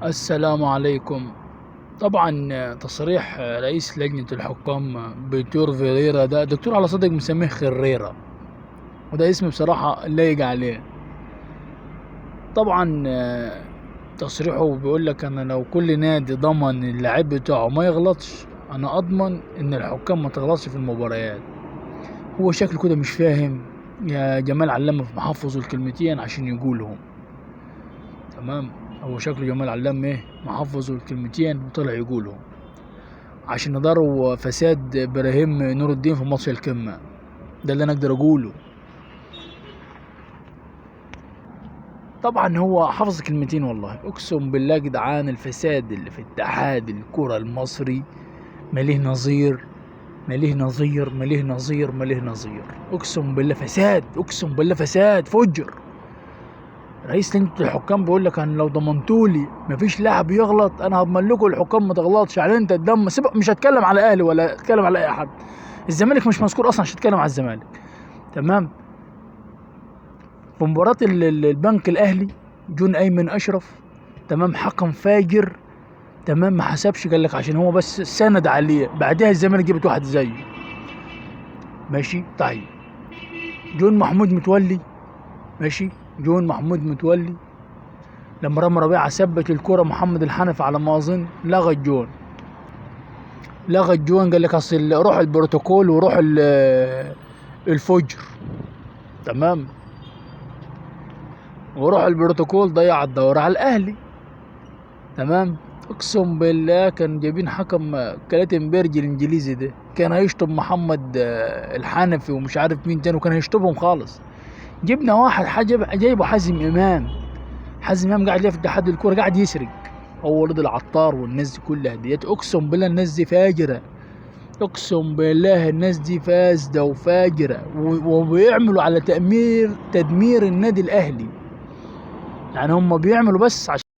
السلام عليكم. طبعا تصريح رئيس لجنة الحكام بيتور فيريرا ده دكتور على صدق مسميه خريرة، وده اسم بصراحة لايق عليه. طبعا تصريحه بيقول لك انا لو كل نادي ضمن اللاعب بتاعه ما يغلطش، انا اضمن ان الحكام ما تغلطش في المباريات. هو شكله كده مش فاهم يا جمال علامة في محفظه الكلمتين عشان يقولهم. تمام. هو شكله جمال علام محفظه الكلمتين وطلع يقولهم عشان نضروا فساد ابراهيم نور الدين في ماتش القمة. ده اللي انا اقدر اقوله. طبعا هو حافظ كلمتين، والله اقسم بالله يا جدعان الفساد اللي في اتحاد الكرة المصري مليه نظير، مليه نظير، مليه نظير، مليه نظير. اقسم بالله فساد، اقسم بالله فساد فجر. رئيس لجنة الحكام بيقول لك انا لو ضمنتولي مفيش لاعب يغلط انا هضمن لكم الحكام ما تغلطش. يعني انت الدم سيبك، مش هتكلم على اهلي ولا هتكلم على اي حد. الزمالك مش مذكور اصلا عشان اتكلم على الزمالك. تمام. في مباراة البنك الاهلي جون ايمن اشرف، تمام، حكم فاجر، تمام، ما حسبش، قال لك عشان هو بس سند عليه، بعدها الزمالك جابت واحد زيه. ماشي طيب. جون محمود متولي، ماشي، جون محمود متولي لما رامي ربيعه ثبت الكرة محمد الحنفي على ما اظن لغى الجون، لغى الجون. قال لك اصل روح البروتوكول وروح الفجر. تمام. وروح البروتوكول ضيع الدورة على الاهلي. تمام. اقسم بالله كان جايبين حكم كلاتنبرج الانجليزي ده كان هيشطب محمد الحنفي ومش عارف مين تاني، وكان هيشطبهم خالص. جبنا واحد جايبه حازم امام. حازم امام قاعد ليه في اتحاد الكوره قاعد يسرق، هو ولد العطار والناس دي كلها ديت. اقسم بالله الناس دي فاجره، اقسم بالله الناس دي فاسده وفاجره، وبيعملوا على تدمير النادي الاهلي. يعني هم بيعملوا بس عشان